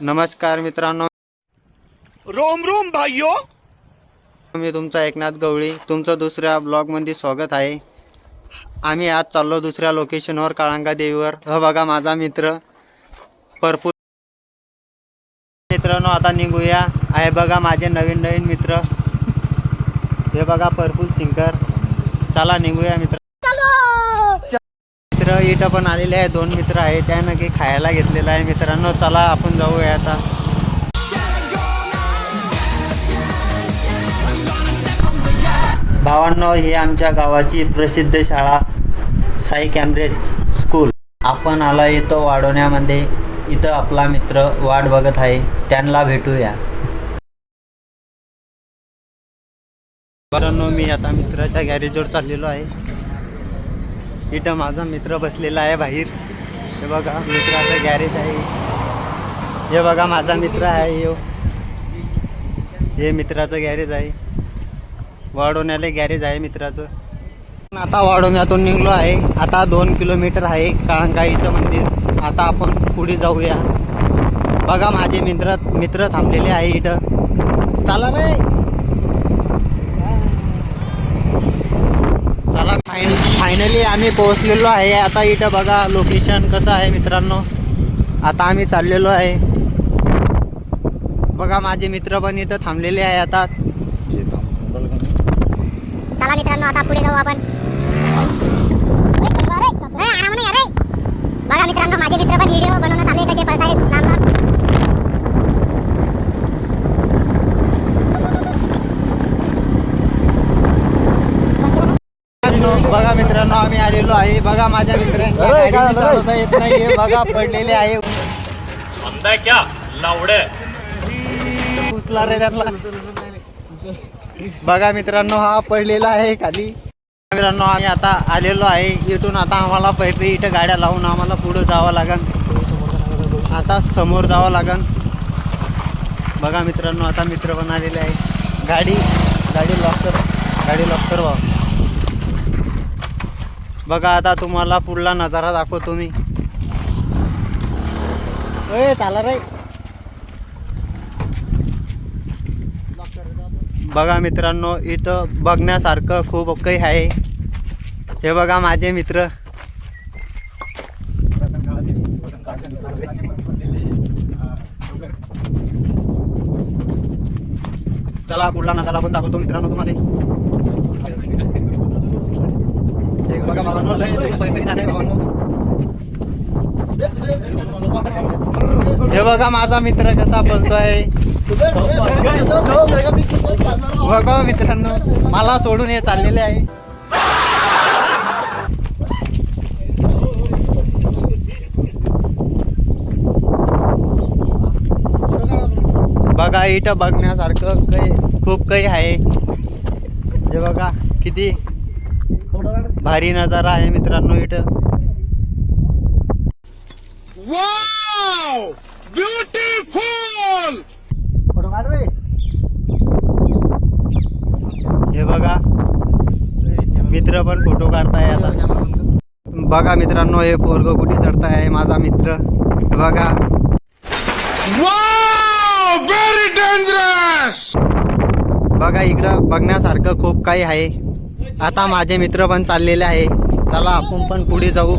नमस्कार मित्रांनो, Rome Rome भाइयों, मी तुमचा एकनाथ गवळी तुमचं दुसऱ्या ब्लॉगमध्ये स्वागत आहे। आम्ही आज चाललो दुसऱ्या लोकेशनवर काळंगा देवीवर। हा बघा माझा मित्र परपूर मित्रांनो, आता निघूया। आहे बघा माझे नवीन मित्र, हे बघा परपूर सिंगर। चला निघूया मित्र। मित्र इथं पण आलेले आहे, दोन मित्र आहे, त्यानं काही खायला घेतलेलं आहे। मित्रांनो चला आपण जाऊया आता। भावांनो, ही आमच्या गावाची प्रसिद्ध शाळा साई कॅम्ब्रिज स्कूल। आपण आला येतो वाढवण्यामध्ये। इथं आपला मित्र वाट बघत आहे, त्यांना भेटूया। मित्रांनो, मी आता मित्राच्या गॅरेजवर चाललेलो आहे। इथं माझा मित्र बसलेला आहे बाहेर। हे बघा मित्राचं गॅरेज आहे। हे बघा माझा मित्र आहे, हे मित्राचं गॅरेज आहे। वाढवण्याला गॅरेज आहे मित्राचं। आता वाढवण्यातून निघलो आहे। आता 2 किलोमीटर आहे काळंगाईचं मंदिर। आता आपण पुढे जाऊया। बघा माझे मित्र थांबलेले आहे इथं। चला रे, चला। फायनली आम्ही पोहोचलेलो आहे। आता इथं बघा लोकेशन कसं आहे मित्रांनो। आता आम्ही चाललेलो आहे। बघा माझे मित्र पण इथं थांबलेले आहे। आता चला मित्रांनो, आता पुढे जाऊ आपण। बघा मित्रांनो, माझे मित्र पण व्हिडिओ बनवण्यात आले, कसे पळतायत लांब। बघा मित्रांनो, आम्ही आलेलो आहे। बघा माझ्या मित्रांना गाडी चालवता येत नाहीये। बघा पडलेले आहे। अंधा क्या लावडे उचला रे त्यांना। बघा मित्रांनो, हा पडलेला आहे खाली। मित्रांनो, आम्ही आता आलेलो आहे। इथून आता आम्हाला पैपे इथं गाड्या लावून आम्हाला पुढे जावं लागेल। आता समोर जावं लागेल। बघा मित्रांनो, आता मित्र पण आलेले आहे। गाडी लॉक कर भाऊ। बघा आता तुम्हाला पुढला नजारा दाखवतो मी। चाला रे। बघा मित्रांनो, इथं बघण्यासारखं खूप काही आहे। हे बघा माझे मित्र। चला पुढला नजारा पण दाखवतो मित्रांनो तुम्हाला। बघा बाबांनो, हे बघा माझा मित्र कसा बोलतोय। बघा मित्रांनो, मला सोडून हे चाललेले आहे। बघा इथं बघण्यासारखं खूप काही आहे। हे बघा किती भारी नजारा आहे मित्रांनो इथं। Wow beautiful. हे बघा मित्र पण फोटो काढताय आता। बघा मित्रांनो, हे पोरग कुठे चढताय माझा मित्र। हे बघा, वाव व्हेरी डेंजरस। बघा इकडं बघण्यासारखं खूप काही आहे। आता माझे मित्र पण चाललेले आहे। चला आपण पण पुढे जाऊ।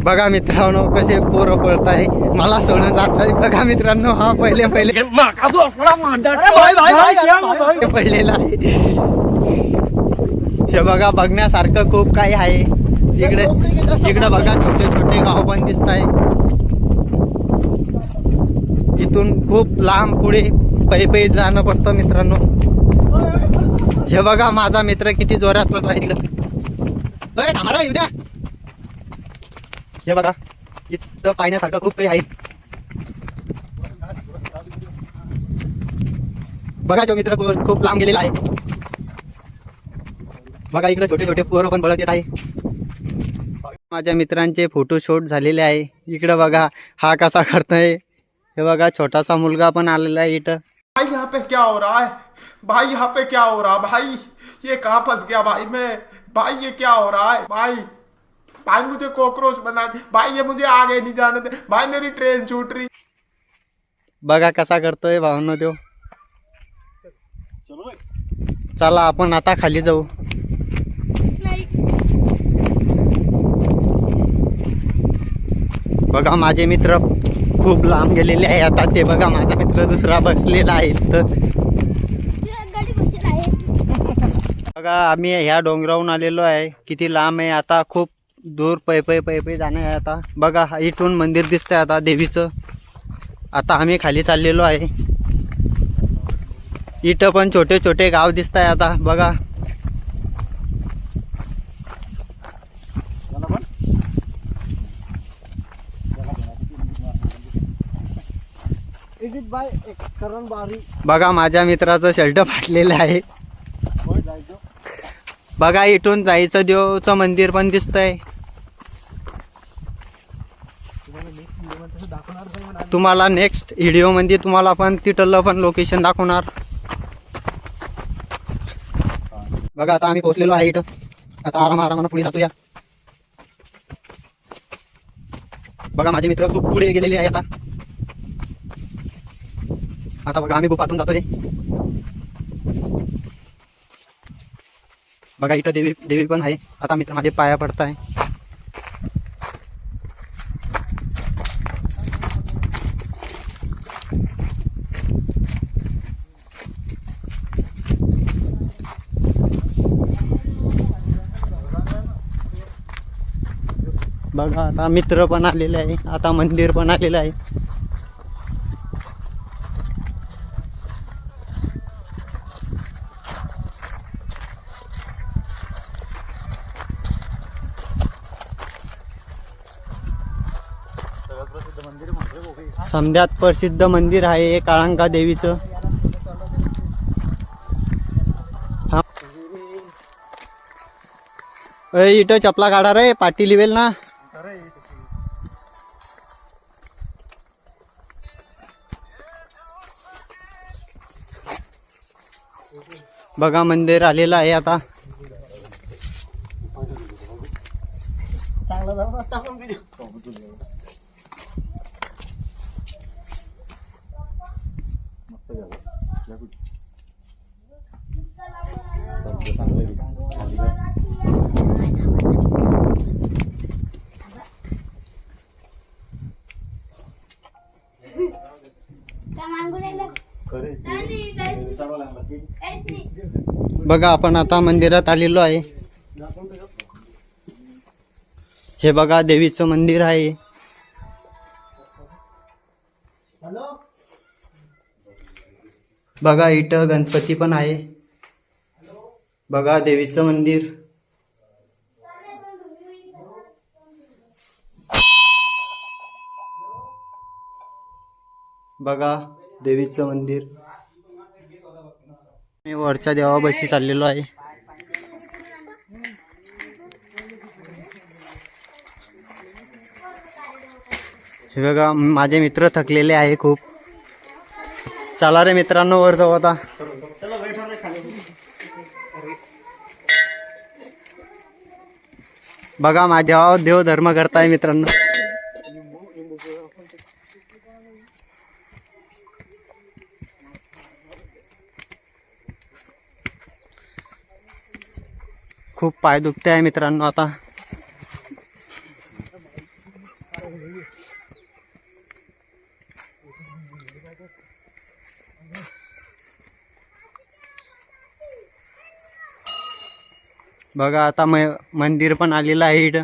बघा मित्रांनो, कसे पोरं पळत आहे, मला सोडून जात आहे। बघा मित्रांनो, हा पहिले पडलेला आहे। हे बघा बघण्यासारखं खूप काही आहे। इकडे बघा छोटे छोटे गाव पण दिसत आहे। इथून खूप लांब पुढे पै जाणं पडतं मित्रांनो। हे बघा माझा मित्र किती जोरात पळत आहे तिकडं। हे बघा इथं पाहण्यासारखं खूप काही आहे। बघा तो मित्र खूप लांब गेलेला आहे। बघा इकडे छोटे छोटे पोरं पण पळत येत आहे। माझ्या मित्रांचे फोटोशूट झालेले आहे। इकडे बघा हा कसा करतोय। हे बघा छोटासा मुलगा पण आलेला आहे इथं। भाई यहाँ पे क्या हो रहा है भाई? यहाँ पे क्या हो रहा है भाई? ये कहाँ फंस गया भाई मैं? भाई ये क्या हो रहा है भाई? भाई मुझे कॉकरोच बना दे भाई, ये मुझे आगे नहीं जाने दे भाई, मेरी ट्रेन छूट रही। बघा कसा करतोय भावनो देव. चला आपण आता खाली जाऊ. बघा माझे मित्र खूप लांब गेलेले आहे आता. ते बघा माझा मित्र दुसरा बसलेला आहे इथं. बघा आम्ही ह्या डोंगरावरून आलेलो आहे. किती लांब आहे, आता खूप दूर पै जाणं आहे आता. बघा इथून मंदिर दिसतंय आता देवीचं. आता आम्ही खाली चाललेलो आहे. इथं पण छोटे छोटे गाव दिसत आहे आता. बघा बघा माझ्या मित्राचं शर्ट फाटलेलं आहे. बघा इथून जायचं देवचं मंदिर पण दिसतंय. तुम्हाला नेक्स्ट व्हिडिओ मध्ये तुम्हाला पण तिथलं पण लोकेशन दाखवणार. बघा आता आम्ही पोहोचलेलो आहे इथं. आता आरामानं पुढे जातोया. बघा माझे मित्र खूप पुढे गेलेले आहे आता. आता बघा आम्ही गुफातून जातोय. बघा इथं देवी पण आहे. आता मित्र माझे पाया पडताय. बघा आता मित्र पण आलेले आहे. आता मंदिर पण आलेलं आहे. समध्यात प्रसिद्ध मंदिर आहे हे काळंका देवीचं. इथं चपला काढा रे, पाटी लिवेल ना. बघा मंदिर आलेलं आहे आता. बघा आपण आता मंदिरात आलेलो आहे. हे बघा देवीचं मंदिर आहे. बघा इथं गणपती पण आहे. बघा देवीचं मंदिर. बघा देवीचं मंदिर. मी वरच्या देवापाशी चाललेलो आहे. हे बघा माझे मित्र थकलेले आहे खूप. चला रे मित्रांनो वर जाऊ आता. बघा माझ्या देव धर्म करताय मित्रांनो. खूप पाय दुखते आहे मित्रांनो आता. बघा आता मंदिर पण आलेलं आहे इथं.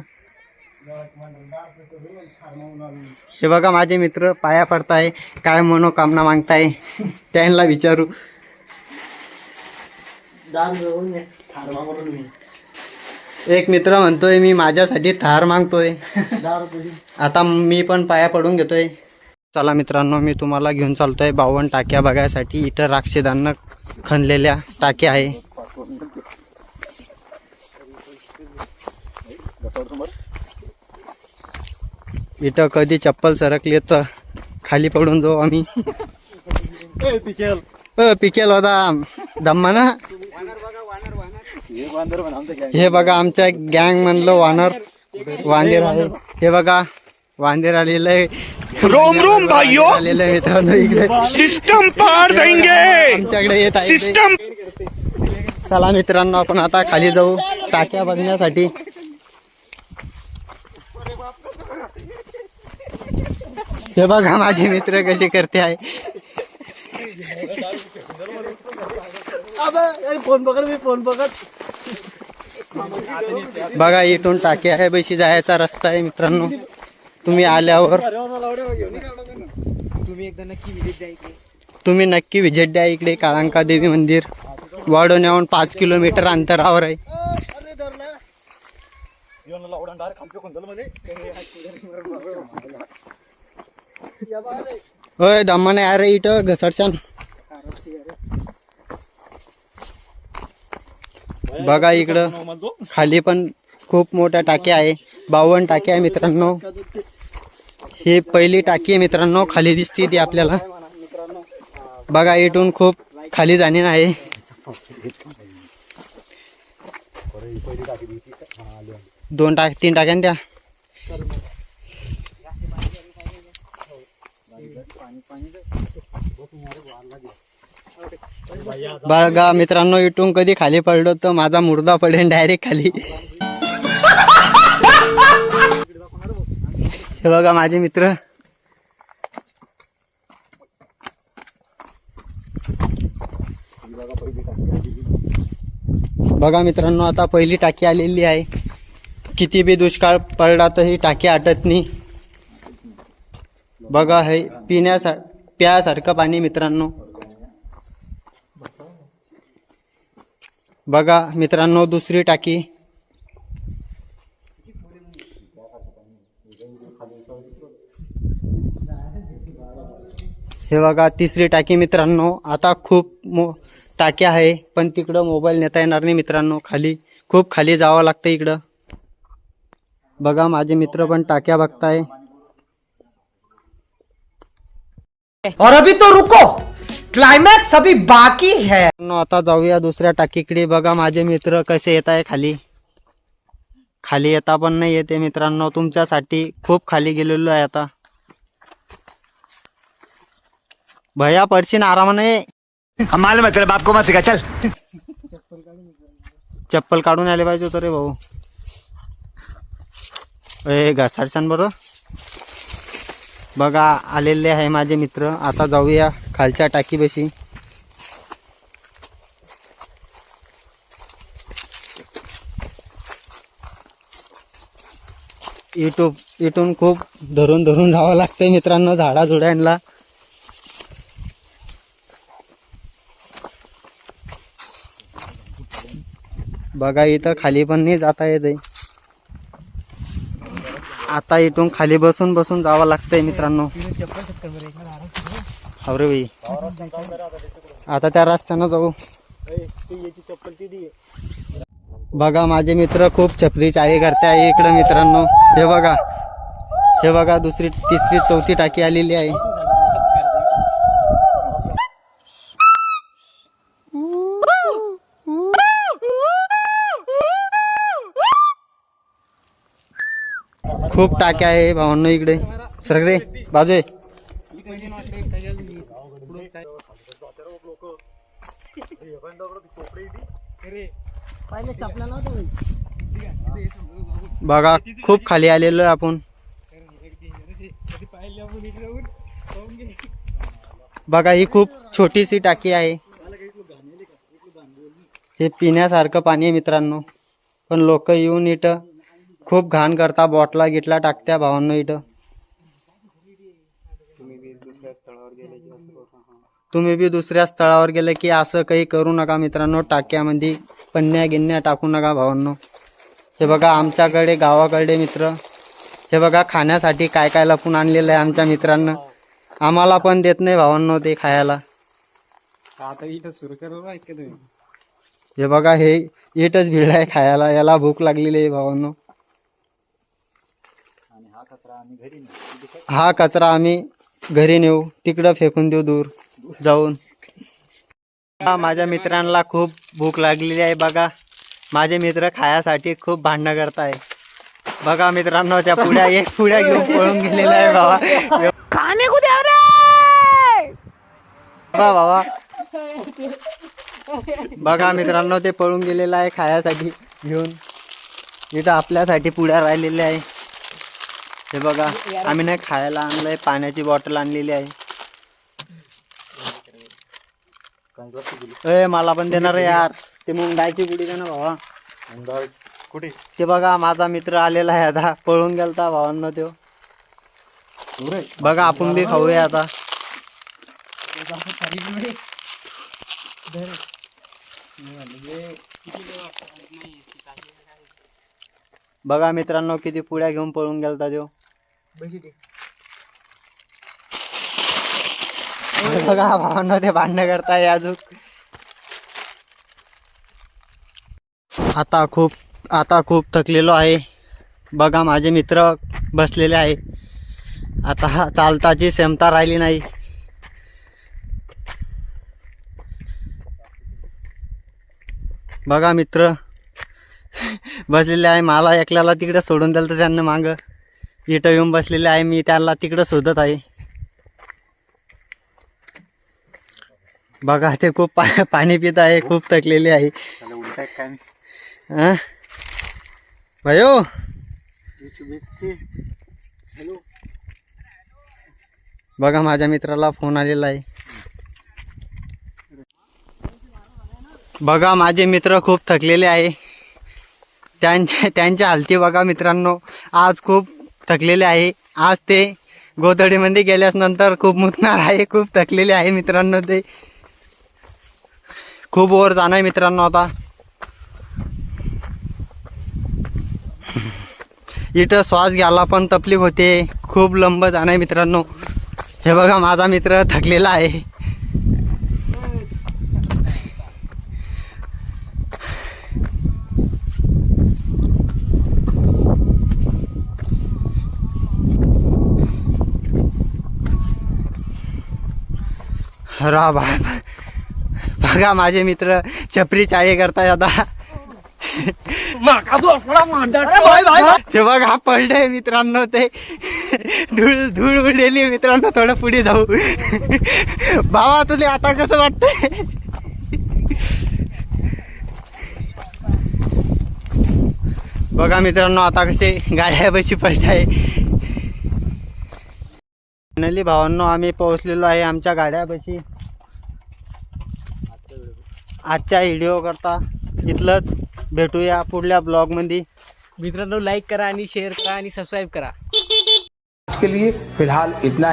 हे बघा माझे मित्र पाया पडताय. काय मनोकामना मागताय त्यांना विचारू. एक मित्र म्हणतोय मी माझ्यासाठी थार मागतोय. आता मी पण पाया पडून घेतोय. चला मित्रांनो मी तुम्हाला घेऊन चालतोय 52 टाक्या बघायसाठी. इथं राक्षदांना खणलेल्या टाक्या आहे. इथं कधी चप्पल सरकली तर खाली पडून जाऊ आम्ही. पिकेल होता दम्मा ना. हे बघा आमच्या गँग म्हणलं वानर. वांदेर आहे. हे बघा वांदेर आलेलं आहे. रोम रोम भाइयों, आलेलं आहे मित्रांनो इकडे. सिस्टम पार देंगे. आमच्याकडे येत आहे ते. सिस्टम. चला मित्रांनो आपण आता खाली जाऊ टाक्या बघण्यासाठी. हे बघा माझे मित्र कसे करते आहे. बघा इथून टाकी आहे बैशी जायचा रस्ता आहे मित्रांनो. तुम्ही आल्यावर तुम्ही नक्की व्हिजिट द्या इकडे. काळंका देवी मंदिर वाढवण्याहून 5 किलोमीटर अंतरावर आहे. होय दम्माने अरे इथं घसरशान. बघा इकडं खाली पण खूप मोठ्या टाक्या आहे. 52 टाक्या आहे मित्रांनो. ही पहिली टाकी आहे मित्रांनो. खाली दिसते ती आपल्याला. बघा इथून खूप खाली जाणे आहे. तीन टाक्यान त्या. बघा मित्रांनो इथून कधी खाली पडलो तर माझा मुर्दा पडेल डायरेक्ट खाली. हे बघा माझे मित्र. बघा मित्रांनो आता पहिली टाकी आलेली आहे. किती बी दुष्काळ पडला तर ही टाकी आटत नाही. बघा हे प्यासारखं पाणी मित्रांनो. बघा मित्रांनो दुसरी टाकी. हे बघा तिसरी टाकी मित्रांनो. आता खूप टाक्या आहे पण तिकडं मोबाईल नेता येणार नाही मित्रांनो. खूप खाली जावं लागतं इकडं. बघा माझे मित्र पण टाक्या बघताय. और अभी तो रुको, क्लाइमैक्स अभी बाकी है. आता जाऊया दुसऱ्या टाकीकडे. बघा माझे मित्र कसे येत आहे खाली येता पण नाही येते मित्रांनो. तुमच्यासाठी खूप खाली गेलेलो आहे आता. भैया पडशीन आरामाने. हमारे मतलब आपको मत सिखा. चल चप्पल काढून आले पाहिजे होतं रे भाऊ. घसाडसान बरं. बघा आलेले आहे माझे मित्र. आता जाऊया खालच्या टाकीपाशी. इथून खूप धरून जावं लागतंय मित्रांनो झाडाझुड्यांना. बघा इथं खाली पण नाही जाता येत आहे. आता इथून खाली बसून जावं लागतंय मित्रांनो. अरे भाई आता त्या रस्त्यानं जाऊ. बघा माझे मित्र खूप छपरी चाळी करते आहे इकडं मित्रांनो. हे बघा दुसरी तिसरी चौथी टाकी आलेली आहे. खूप टाक्या आहे भावांनो इकडे. सगळे बाजू. बघा खूप खाली आलेलो आहे आपण. बघा ही खूप छोटीशी टाकी आहे. हे पिण्यासारखं पाणी आहे मित्रांनो. पण लोक येऊन इथं खूप घाण करता. बॉटला गिटला टाकत्या भावांनो इथं. तुम्ही बी दुसऱ्या स्थळावर गेले की असं काही करू नका मित्रांनो. टाक्यामध्ये पन्न्या गिन्न्या टाकू नका भावांनो. हे बघा आमच्याकडे गावाकडे मित्र. हे बघा खाण्यासाठी काय काय लपून आणलेलं आहे आमच्या मित्रांना. आम्हाला पण देत नाही भावांनो ते खायला. हे बघा हे इटच भिड आहे खायला. याला भूक लागलेली आहे भावांनो. हा कचरा आम्ही घरी नेऊ. तिकडं फेकून देऊ दूर जाऊन. माझ्या मित्रांना खूप भूक लागलेली आहे. बघा माझे मित्र खायासाठी खूप भांडणं करताय. बघा मित्रांनो त्या पुड्या एक पुड्या घेऊन पळून गेलेला आहे बाबा. खाने को द्या रे. बाबा बघा मित्रांनो ते पळून गेलेलं आहे खायासाठी घेऊन. इथं आपल्यासाठी पुड्या राहिलेल्या आहे. हे बघा आम्ही नाही खायला आणलंय, पाण्याची बॉटल आणलेली आहे. ए मला पण देणार यार ते मुंगायची पुडी दे ना भावा. कुठे ते बघा माझा मित्र आलेला आहे आता, पळून गेलता भावांना तो. बघा आपण बी खाऊया आता. बघा मित्रांनो किती पुड्या घेऊन पळून गेलता तो. बघा भावांना ते भांडणं करताय अजून. आता खूप थकलेलो आहे. बघा माझे मित्र बसलेले आहे. आता चालताची क्षमता राहिली नाही. बघा मित्र बसलेले आहे. मला एकल्याला तिकडे सोडून दिलं तर त्यांना मागं इथं येऊन बसलेले आहे. मी त्याला तिकडं शोधत आहे. बघा ते खूप पाणी पित आहे, खूप थकलेले आहे. भयो बघा माझ्या मित्राला फोन आलेला आहे. बघा माझे मित्र खूप थकलेले आहे. त्यांच्या हालती बघा मित्रांनो. आज खूप थकलेले आहे. आज ते गोधडीमध्ये गेल्यास नंतर खूप मुतणार आहे. खूप थकलेले आहे मित्रांनो. ते खूप वर जाणं आहे मित्रांनो. आता इथं श्वास घ्यायला पण तकलीफ होते. खूप लंब जाणं आहे मित्रांनो. हे बघा माझा मित्र थकलेला आहे. रा बघा माझे मित्र छपरी चाळी करताय आता. ते बघा पडले मित्रांनो. ते धूळ उडलेली मित्रांनो. थोडं पुढे जाऊ. भावा तुला आता कसं वाटतंय? बघा मित्रांनो आता कसे गाड्या बशी पडताय. फायनली भावांनो आम्ही पोहोचलेलो आहे आमच्या गाड्यापाशी. आजच्या व्हिडिओ करता इथलंच. भेटूया पुढल्या ब्लॉगमध्ये. मित्रांनो लाईक करा आणि शेअर करा आणि सबस्क्राईब करा. आज के लिए फिलहाल इतना